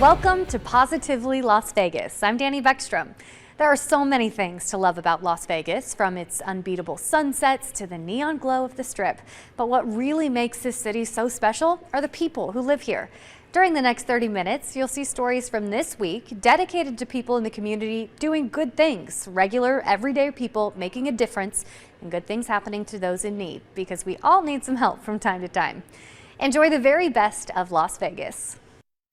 Welcome to Positively Las Vegas. I'm Danny Beckstrom. There are so many things to love about Las Vegas, from its unbeatable sunsets to the neon glow of the Strip. But what really makes this city so special are the people who live here. During the next 30 minutes, you'll see stories from this week dedicated to people in the community doing good things, regular, everyday people making a difference, and good things happening to those in need, because we all need some help from time to time. Enjoy the very best of Las Vegas.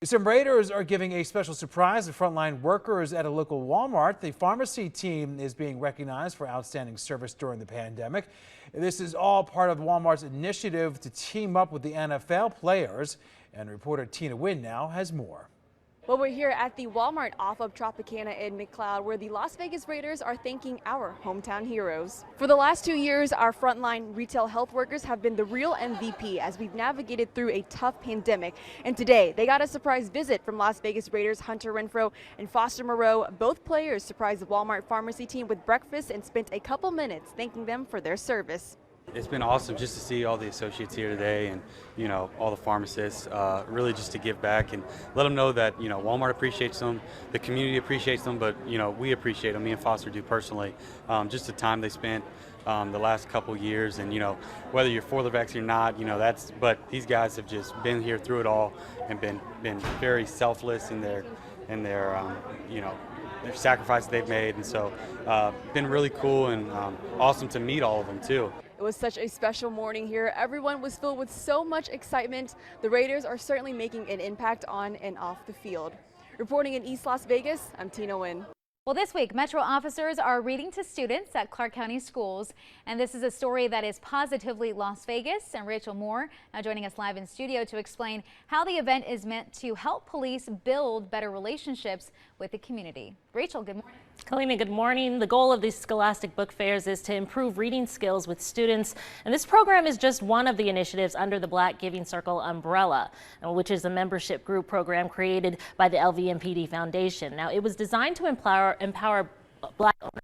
Some Raiders are giving a special surprise to frontline workers at a local Walmart. The pharmacy team is being recognized for outstanding service during the pandemic. This is all part of Walmart's initiative to team up with the NFL players. And reporter Tina Nguyen now has more. Well, we're here at the Walmart off of Tropicana in McLeod, where the Las Vegas Raiders are thanking our hometown heroes. For the last 2 years, our frontline retail health workers have been the real MVP as we've navigated through a tough pandemic. And today, they got a surprise visit from Las Vegas Raiders Hunter Renfro and Foster Moreau. Both players surprised the Walmart pharmacy team with breakfast and spent a couple minutes thanking them for their service. It's been awesome just to see all the associates here today, and all the pharmacists, really just to give back and let them know that Walmart appreciates them, the community appreciates them, but we appreciate them. Me and Foster do personally. Just the time they spent the last couple years, and whether you're for the vaccine or not, but these guys have just been here through it all and been very selfless in their sacrifices they've made, and so been really cool and awesome to meet all of them too. It was such a special morning here. Everyone was filled with so much excitement. The Raiders are certainly making an impact on and off the field. Reporting in East Las Vegas, I'm Tina Nguyen. Well, this week, Metro officers are reading to students at Clark County schools. And this is a story that is Positively Las Vegas. And Rachel Moore now joining us live in studio to explain how the event is meant to help police build better relationships with the community. Rachel, good morning. Kalina, good morning. The goal of these Scholastic Book Fairs is to improve reading skills with students, and this program is just one of the initiatives under the Black Giving Circle umbrella, which is a membership group program created by the LVMPD Foundation. Now, it was designed to empower Black owners,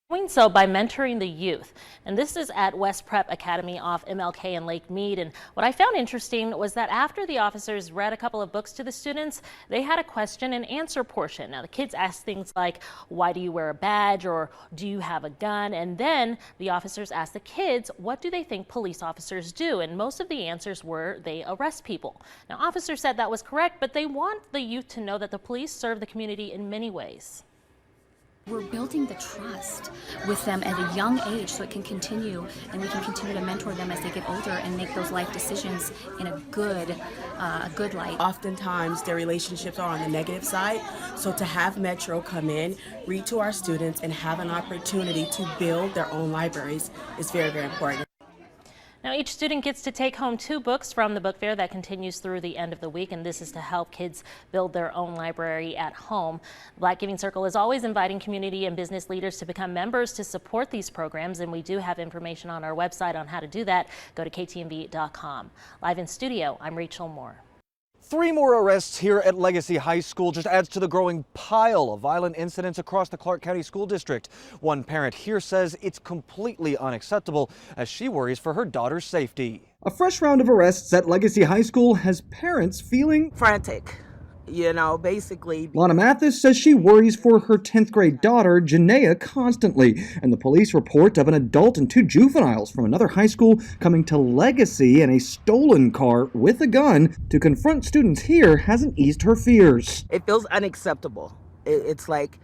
doing so by mentoring the youth. And this is at West Prep Academy off MLK and Lake Mead. And what I found interesting was that after the officers read a couple of books to the students, they had a question and answer portion. Now, the kids asked things like, why do you wear a badge, or do you have a gun? And then the officers asked the kids, what do they think police officers do? And most of the answers were they arrest people. Now, officers said that was correct, but they want the youth to know that the police serve the community in many ways. We're building the trust with them at a young age so it can continue, and we can continue to mentor them as they get older and make those life decisions in a good light. Oftentimes their relationships are on the negative side, so to have Metro come in, read to our students, and have an opportunity to build their own libraries is very, very important. Now, each student gets to take home 2 books from the book fair that continues through the end of the week, and this is to help kids build their own library at home. Black Giving Circle is always inviting community and business leaders to become members to support these programs, and we do have information on our website on how to do that. Go to ktmv.com. Live in studio, I'm Rachel Moore. 3 more arrests here at Legacy High School just adds to the growing pile of violent incidents across the Clark County School District. One parent here says it's completely unacceptable as she worries for her daughter's safety. A fresh round of arrests at Legacy High School has parents feeling Frantic, basically. Lana Mathis says she worries for her 10th grade daughter, Janaea, constantly. And the police report of an adult and 2 juveniles from another high school coming to Legacy in a stolen car with a gun to confront students here hasn't eased her fears. It feels unacceptable. It's like,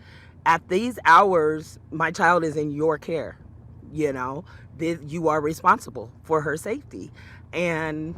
at these hours, my child is in your care. You are responsible for her safety. And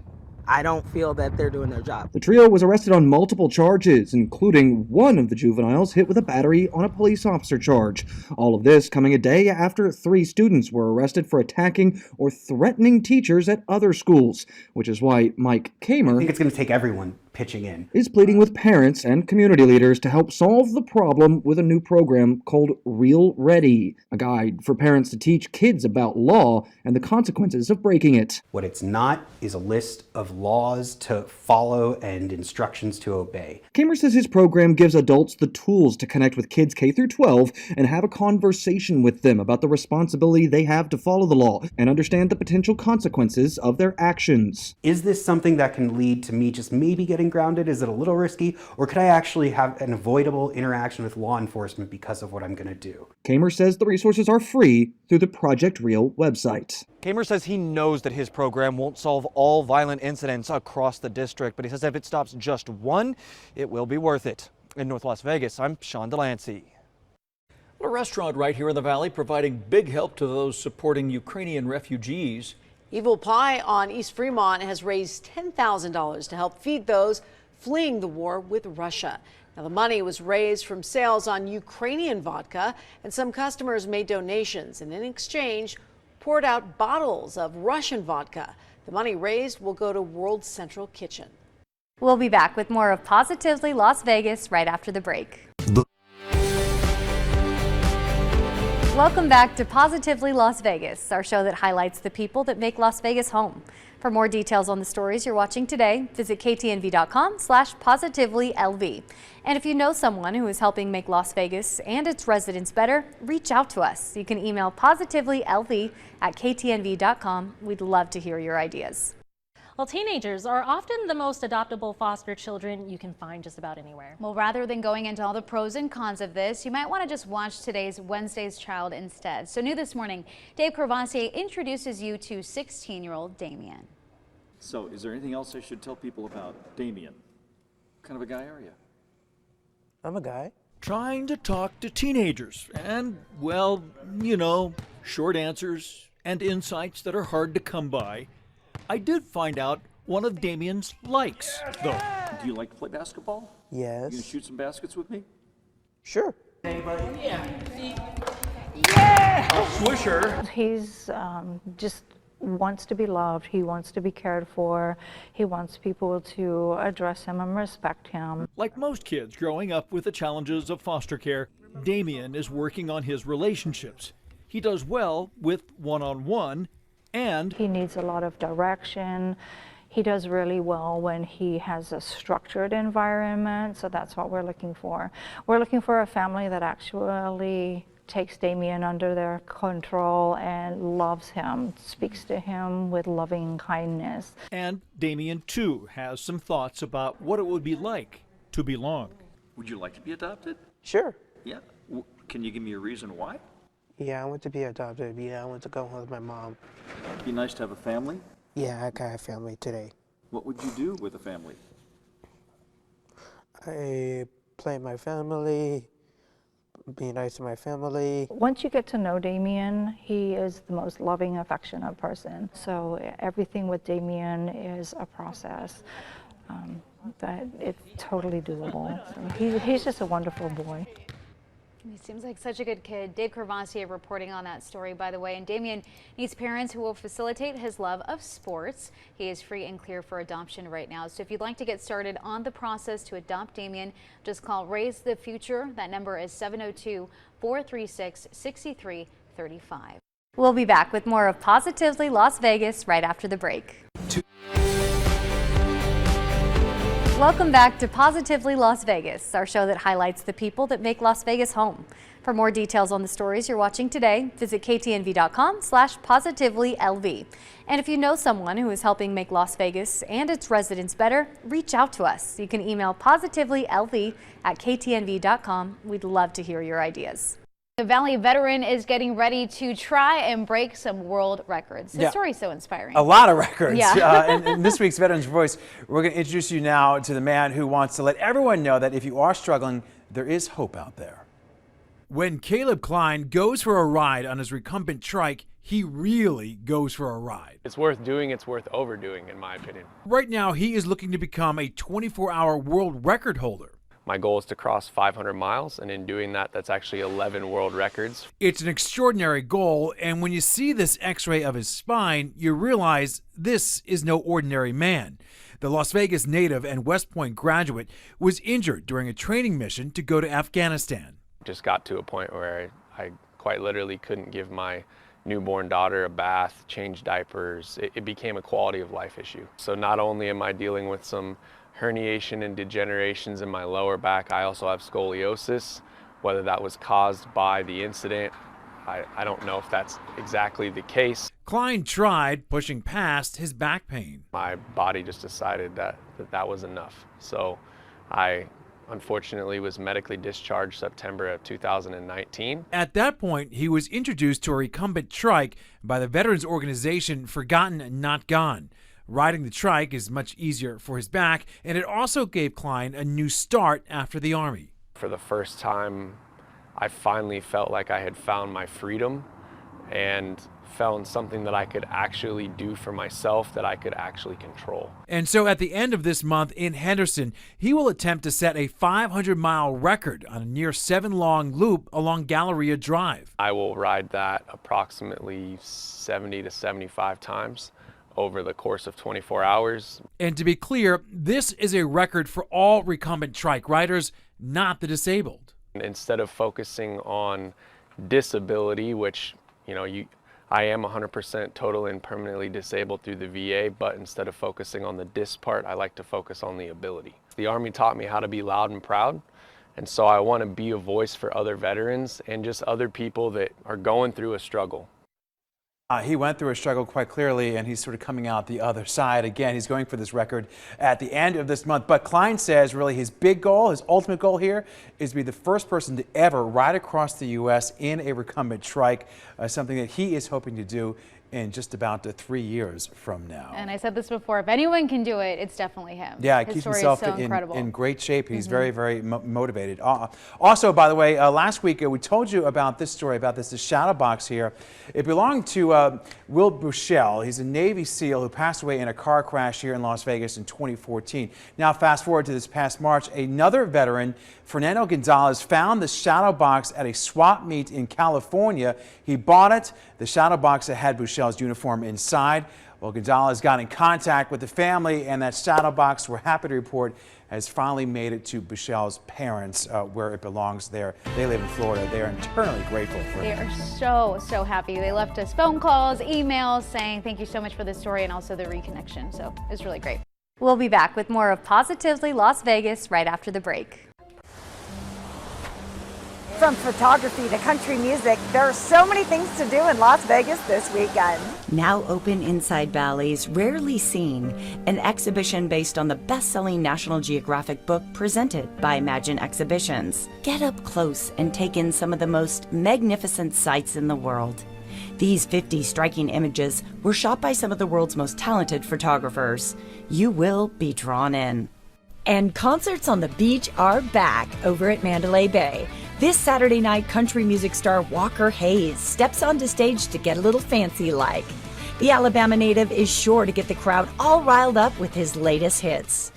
I don't feel that they're doing their job. The trio was arrested on multiple charges, including one of the juveniles hit with a battery on a police officer charge. All of this coming a day after 3 students were arrested for attacking or threatening teachers at other schools, which is why Mike Kamer, I think it's going to take everyone pitching in, is pleading with parents and community leaders to help solve the problem with a new program called Real Ready, a guide for parents to teach kids about law and the consequences of breaking it. What it's not is a list of laws to follow and instructions to obey. Kamer says his program gives adults the tools to connect with kids K through 12 and have a conversation with them about the responsibility they have to follow the law and understand the potential consequences of their actions. Is this something that can lead to me just maybe getting getting grounded? Is it a little risky? Or could I actually have an avoidable interaction with law enforcement because of what I'm going to do? Kamer says the resources are free through the Project Real website. Kamer says he knows that his program won't solve all violent incidents across the district, but he says if it stops just one, it will be worth it. In North Las Vegas, I'm Sean Delancey. A restaurant right here in the valley providing big help to those supporting Ukrainian refugees. Evil Pie on East Fremont has raised $10,000 to help feed those fleeing the war with Russia. Now, the money was raised from sales on Ukrainian vodka, and some customers made donations and in exchange poured out bottles of Russian vodka. The money raised will go to World Central Kitchen. We'll be back with more of Positively Las Vegas right after the break. Welcome back to Positively Las Vegas, our show that highlights the people that make Las Vegas home. For more details on the stories you're watching today, visit ktnv.com/positivelylv. And if you know someone who is helping make Las Vegas and its residents better, reach out to us. You can email positivelylv@ktnv.com. We'd love to hear your ideas. Well, teenagers are often the most adoptable foster children you can find just about anywhere. Well, rather than going into all the pros and cons of this, you might want to just watch today's Wednesday's Child instead. So new this morning, Dave Crevassier introduces you to 16-year-old Damien. So, is there anything else I should tell people about Damien? What kind of a guy are you? I'm a guy. Trying to talk to teenagers and, well, you know, short answers and insights that are hard to come by. I did find out one of Damien's likes, though. Do you like to play basketball? Yes. You gonna shoot some baskets with me? Sure. Anybody? Yeah. Swisher. He's just wants to be loved. He wants to be cared for. He wants people to address him and respect him. Like most kids growing up with the challenges of foster care, Damien is working on his relationships. He does well with one-on-one, and he needs a lot of direction. He does really well when he has a structured environment, so that's what we're looking for. We're looking for a family that actually takes Damien under their control and loves him, speaks to him with loving kindness. And Damien, too, has some thoughts about what it would be like to belong. Would you like to be adopted? Sure. Yeah. Can you give me a reason why? Yeah, I want to be adopted. Yeah, I want to go home with my mom. It'd be nice to have a family. Yeah, I got a family today. What would you do with a family? I play with my family, be nice to my family. Once you get to know Damien, he is the most loving, affectionate person. So everything with Damien is a process, but it's totally doable. So he's just a wonderful boy. He seems like such a good kid. Dave Crevassier reporting on that story, by the way. And Damien needs parents who will facilitate his love of sports. He is free and clear for adoption right now. So if you'd like to get started on the process to adopt Damien, just call Raise the Future. That number is 702-436-6335. We'll be back with more of Positively Las Vegas right after the break. Welcome back to Positively Las Vegas, our show that highlights the people that make Las Vegas home. For more details on the stories you're watching today, visit ktnv.com/positively-lv. And if you know someone who is helping make Las Vegas and its residents better, reach out to us. You can email positively-lv@ktnv.com. We'd love to hear your ideas. The Valley veteran is getting ready to try and break some world records. His story's so inspiring. A lot of records. Yeah. And in this week's Veterans Voice, we're going to introduce you now to the man who wants to let everyone know that if you are struggling, there is hope out there. When Caleb Klein goes for a ride on his recumbent trike, he really goes for a ride. It's worth doing, it's worth overdoing, in my opinion. Right now, he is looking to become a 24-hour world record holder. My goal is to cross 500 miles, and in doing that, that's actually 11 world records. It's an extraordinary goal, and when you see this x-ray of his spine, you realize this is no ordinary man. The Las Vegas native and West Point graduate was injured during a training mission to go to Afghanistan. Just got to a point where I quite literally couldn't give my newborn daughter a bath, change diapers. It became a quality of life issue. So not only am I dealing with some herniation and degenerations in my lower back, I also have scoliosis, whether that was caused by the incident I don't know if that's exactly the case. Klein tried pushing past his back pain. My body just decided that was enough. So I unfortunately was medically discharged September of 2019. At that point, he was introduced to a recumbent trike by the veterans organization Forgotten Not Gone. Riding the trike is much easier for his back, and it also gave Klein a new start after the Army. For the first time, I finally felt like I had found my freedom and found something that I could actually do for myself, that I could actually control. And so at the end of this month in Henderson, he will attempt to set a 500-mile record on a near 7-long loop along Galleria Drive. I will ride that approximately 70 to 75 times over the course of 24 hours. And to be clear, this is a record for all recumbent trike riders, not the disabled. Instead of focusing on disability, which, I am 100% total and permanently disabled through the VA, but instead of focusing on the dis part, I like to focus on the ability. The Army taught me how to be loud and proud, and so I want to be a voice for other veterans and just other people that are going through a struggle. He went through a struggle quite clearly, and he's sort of coming out the other side. Again, he's going for this record at the end of this month. But Klein says really his big goal, his ultimate goal here, is to be the first person to ever ride across the U.S. in a recumbent trike, something that he is hoping to do in just about 3 years from now. And I said this before, if anyone can do it, it's definitely him. Yeah, he His keeps story himself is so incredible. in great shape. He's very, very motivated. Also, by the way, last week we told you about this story, about this shadow box here. It belonged to Will Bushell. He's a Navy SEAL who passed away in a car crash here in Las Vegas in 2014. Now, fast forward to this past March, another veteran, Fernando Gonzalez, found the shadow box at a swap meet in California. He bought it. The shadow box that had Bushell's uniform inside. Well, Gonzalez got in contact with the family, and that shadow box, we're happy to report, has finally made it to Bushell's parents, where it belongs there. They live in Florida. They are eternally grateful for it. They are so happy. They left us phone calls, emails saying thank you so much for this story and also the reconnection. So it's really great. We'll be back with more of Positively Las Vegas right after the break. From photography to country music, there are so many things to do in Las Vegas this weekend. Now open inside Bally's Rarely Seen, an exhibition based on the best-selling National Geographic book presented by Imagine Exhibitions. Get up close and take in some of the most magnificent sights in the world. These 50 striking images were shot by some of the world's most talented photographers. You will be drawn in. And concerts on the beach are back over at Mandalay Bay. This Saturday night, country music star Walker Hayes steps onto stage to get a little fancy-like. The Alabama native is sure to get the crowd all riled up with his latest hits.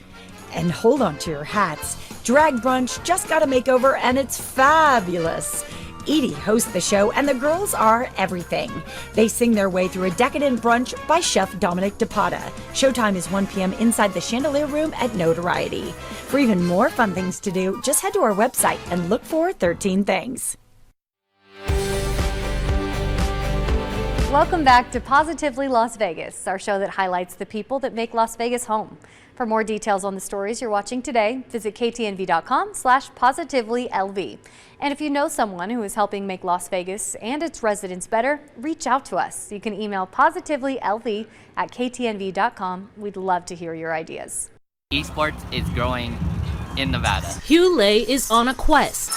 And hold on to your hats. Drag Brunch just got a makeover and it's fabulous. Edie hosts the show and the girls are everything. They sing their way through a decadent brunch by Chef Dominic DePata. Showtime is 1 p.m. inside the Chandelier Room at Notoriety. For even more fun things to do, just head to our website and look for 13 Things. Welcome back to Positively Las Vegas, our show that highlights the people that make Las Vegas home. For more details on the stories you're watching today, visit ktnv.com/positivelylv. And if you know someone who is helping make Las Vegas and its residents better, reach out to us. You can email positivelylv@ktnv.com. We'd love to hear your ideas. Esports is growing in Nevada. Hugh Lay is on a quest.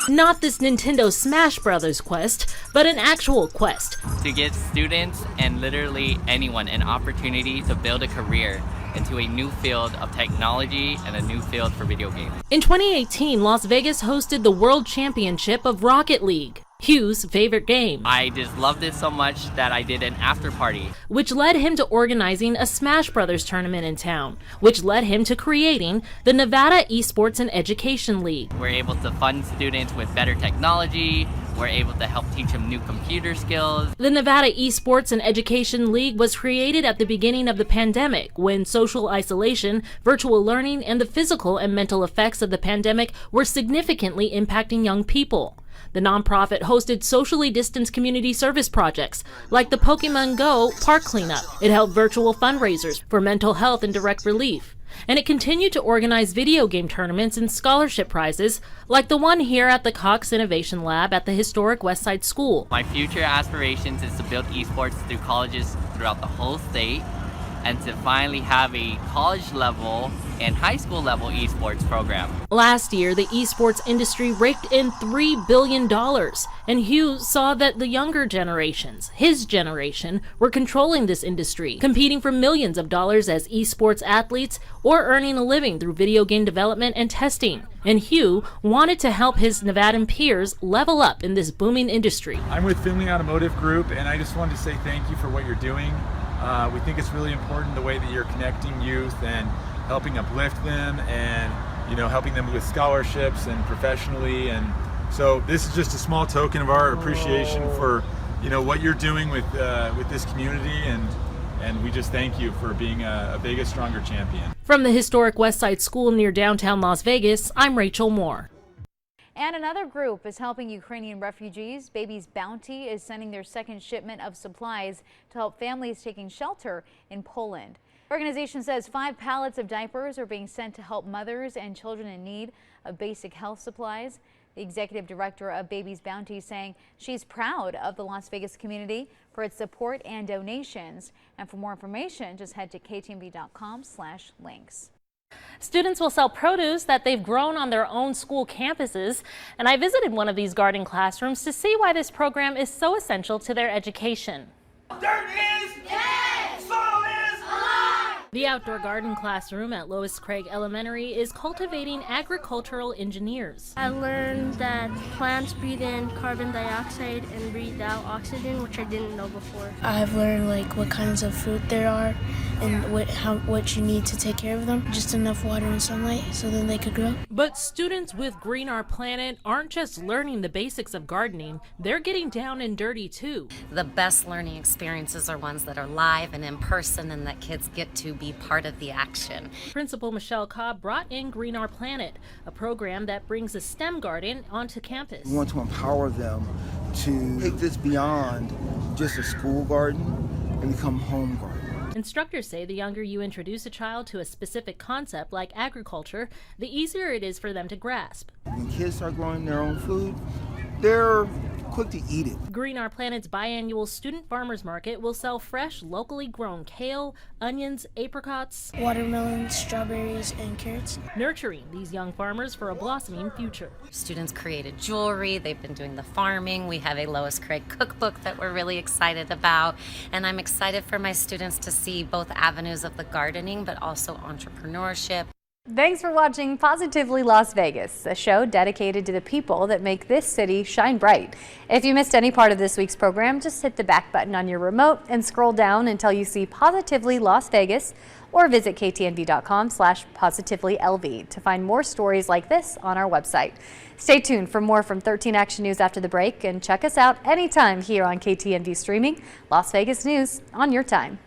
Not this Nintendo Smash Brothers quest, but an actual quest. To give students and literally anyone an opportunity to build a career into a new field of technology and a new field for video games. In 2018, Las Vegas hosted the World Championship of Rocket League, Hugh's favorite game. I just loved it so much that I did an after party, which led him to organizing a Smash Brothers tournament in town, which led him to creating the Nevada Esports and Education League. We're able to fund students with better technology. We're able to help teach them new computer skills. The Nevada Esports and Education League was created at the beginning of the pandemic, when social isolation, virtual learning, and the physical and mental effects of the pandemic were significantly impacting young people. The nonprofit hosted socially distanced community service projects, like the Pokemon Go Park Cleanup. It held virtual fundraisers for mental health and direct relief. And it continued to organize video game tournaments and scholarship prizes, like the one here at the Cox Innovation Lab at the historic Westside School. My future aspirations is to build esports through colleges throughout the whole state, and to finally have a college level and high school level esports program. Last year, the esports industry raked in $3 billion, and Hugh saw that the younger generations, his generation, were controlling this industry, competing for millions of dollars as esports athletes or earning a living through video game development and testing. And Hugh wanted to help his Nevadan peers level up in this booming industry. I'm with Finley Automotive Group, and I just wanted to say thank you for what you're doing. We think it's really important the way that you're connecting youth and helping uplift them, and helping them with scholarships and professionally. And so this is just a small token of our appreciation for what you're doing with this community, and we just thank you for being a bigger, stronger champion. From the historic Westside School near downtown Las Vegas, I'm Rachel Moore. And another group is helping Ukrainian refugees. Baby's Bounty is sending their second shipment of supplies to help families taking shelter in Poland. The organization says 5 pallets of diapers are being sent to help mothers and children in need of basic health supplies. The executive director of Baby's Bounty saying she's proud of the Las Vegas community for its support and donations. And for more information, just head to ktnv.com/links. Students will sell produce that they've grown on their own school campuses, and I visited one of these garden classrooms to see why this program is so essential to their education. Dirt is dead! Soil is alive! The outdoor garden classroom at Lois Craig Elementary is cultivating agricultural engineers. I learned that plants breathe in carbon dioxide and breathe out oxygen, which I didn't know before. I've learned what kinds of fruit there are and what you need to take care of them. Just enough water and sunlight so then they could grow. But students with Green Our Planet aren't just learning the basics of gardening, they're getting down and dirty too. The best learning experiences are ones that are live and in person and that kids get to be part of the action. Principal Michelle Cobb brought in Green Our Planet, a program that brings a STEM garden onto campus. We want to empower them to take this beyond just a school garden and become home garden. Instructors say the younger you introduce a child to a specific concept like agriculture, the easier it is for them to grasp. When kids start growing their own food, they're quick to eat it. Green Our Planet's biannual student farmers market will sell fresh, locally grown kale, onions, apricots, watermelons, strawberries, and carrots. Nurturing these young farmers for a blossoming future. Students created jewelry, they've been doing the farming. We have a Lois Craig cookbook that we're really excited about. And I'm excited for my students to see both avenues of the gardening, but also entrepreneurship. Thanks for watching Positively Las Vegas, a show dedicated to the people that make this city shine bright. If you missed any part of this week's program, just hit the back button on your remote and scroll down until you see Positively Las Vegas, or visit ktnv.com/positivelylv to find more stories like this on our website. Stay tuned for more from 13 Action News after the break, and check us out anytime here on KTNV Streaming, Las Vegas News on your time.